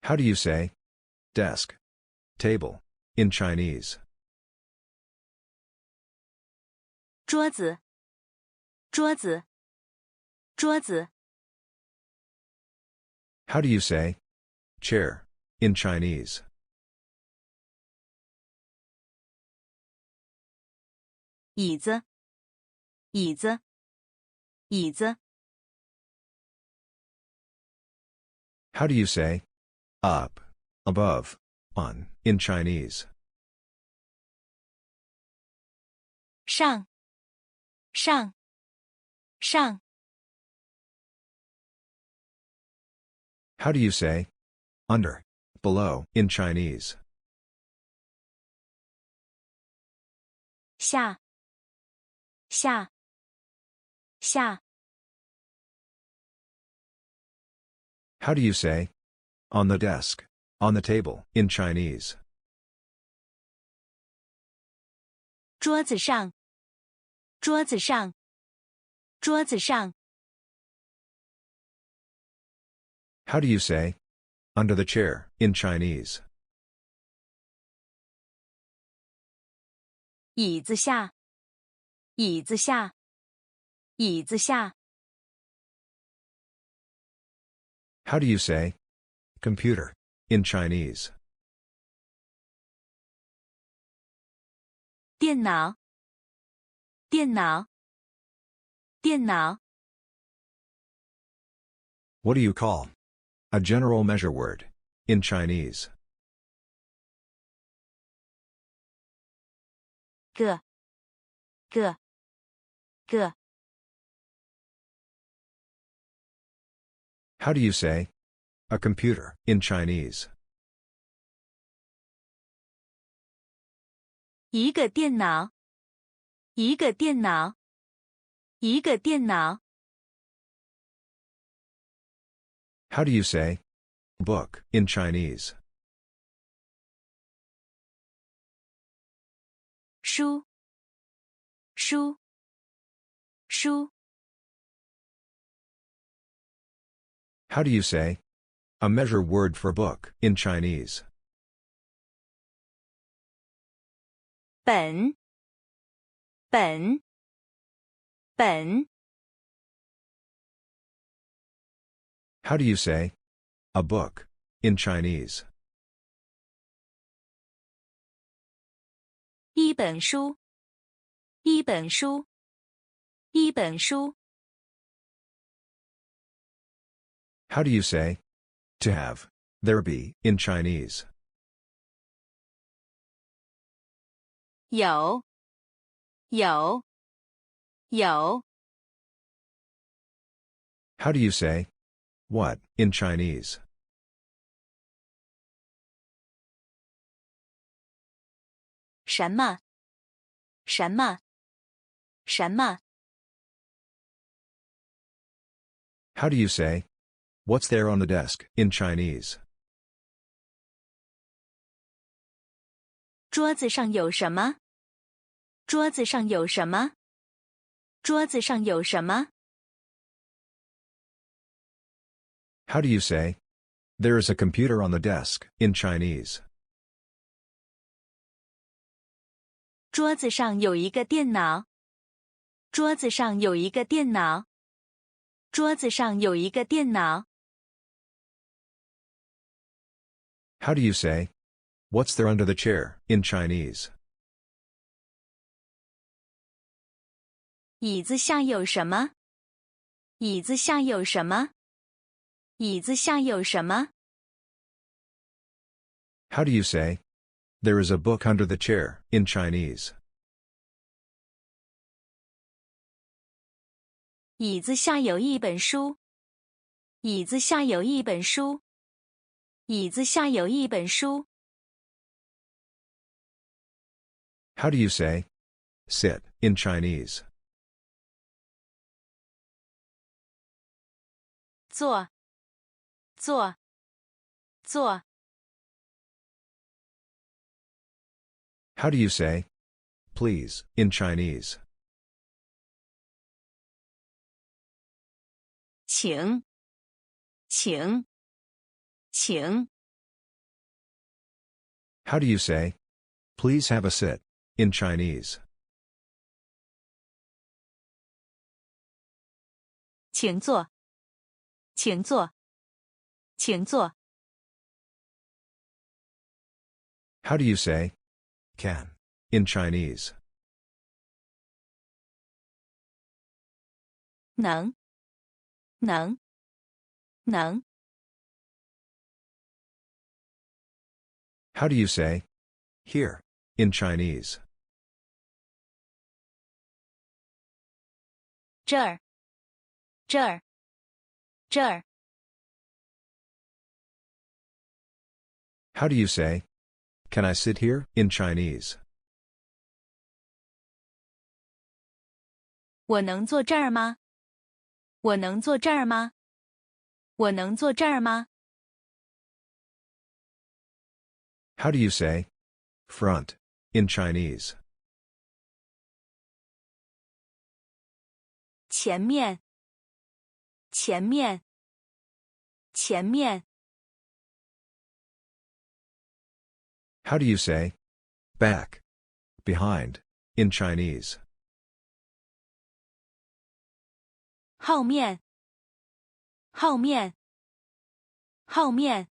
How do you say desk, table in Chinese? 桌子，桌子，桌子。How do you say chair in Chinese? 椅子，椅子，椅子。How do you say up, above, on in Chinese? 上，上，上。How do you say under, below in Chinese? 下，下，下。How do you say on the desk, on the table in Chinese? 桌子上，桌子上，桌子上。How do you say under the chair in Chinese? 椅子下，椅子下，椅子下。How do you say computer in Chinese? 电脑，电脑，电脑。What do you call a general measure word in Chinese? 个，个，个。How do you say a computer in Chinese? 一个电脑，一个电脑，一个电脑。How do you say book in Chinese? 书，书，书。How do you say a measure word for book in Chinese? 本，本，本。How do you say a book in Chinese? 一本书，一本书，一本书。How do you say to have, there be in Chinese? 有，有，有。How do you say what in Chinese? 什么，什么，什么。How do you say what's there on the desk in Chinese? 桌子上有什么？桌子上有什么？桌子上有什么？ How do you say there is a computer on the desk in Chinese? 桌子上有一个电脑。桌子上有一个电脑。桌子上有一个电脑。How do you say what's there under the chair in Chinese? 椅子下有什么？椅子下有什么？椅子下有什么？ How do you say there is a book under the chair in Chinese? 椅子下有一本书。椅子下有一本书。椅子下有一本书。How do you say sit in Chinese? 坐，坐，坐。How do you say please in Chinese? 请，请，请。How do you say, "Please have a sit," in Chinese? 请坐，请坐，请坐。How do you say, "Can," in Chinese? 能，能，能。How do you say, "Here," in Chinese? 这儿，这儿，这儿。How do you say, "Can I sit here," in Chinese? 我能坐这儿吗？我能坐这儿吗？我能坐这儿吗？ How do you say, "Front," in Chinese? 前面，前面，前面。How do you say, "Back," behind, in Chinese? 后面，后面，后面。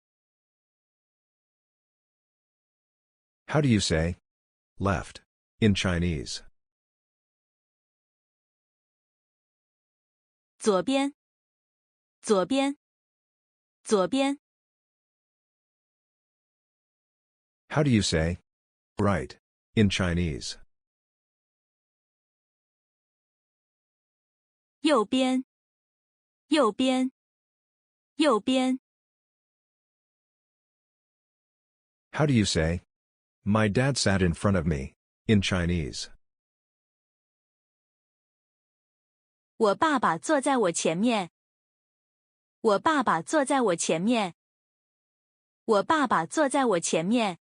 How do you say, "Left," in Chinese? 左边，左边，左边。How do you say, "Right," in Chinese? 右边，右边，右边。How do you say, "My dad sat in front of me," in Chinese? 我爸爸坐在我前面。我爸爸坐在我前面。我爸爸坐在我前面。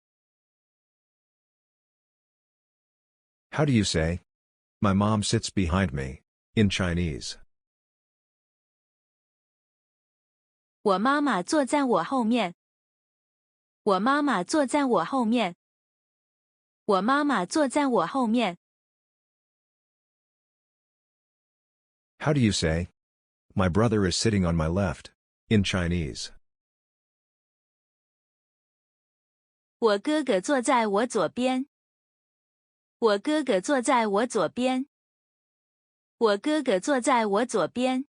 How do you say, "My mom sits behind me," in Chinese? 我妈妈坐在我后面。我妈妈坐在我后面。我妈妈坐在我后面。How do you say, "My brother is sitting on my left," in Chinese? 我哥哥坐在我左边。我哥哥坐在我左边。我哥哥坐在我左边。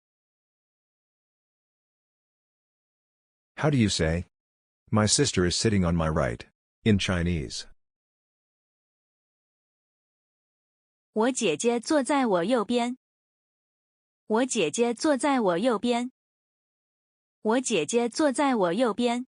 How do you say, "My sister is sitting on my right," in Chinese? 我姐姐坐在我右边。我姐姐坐在我右边。我姐姐坐在我右边。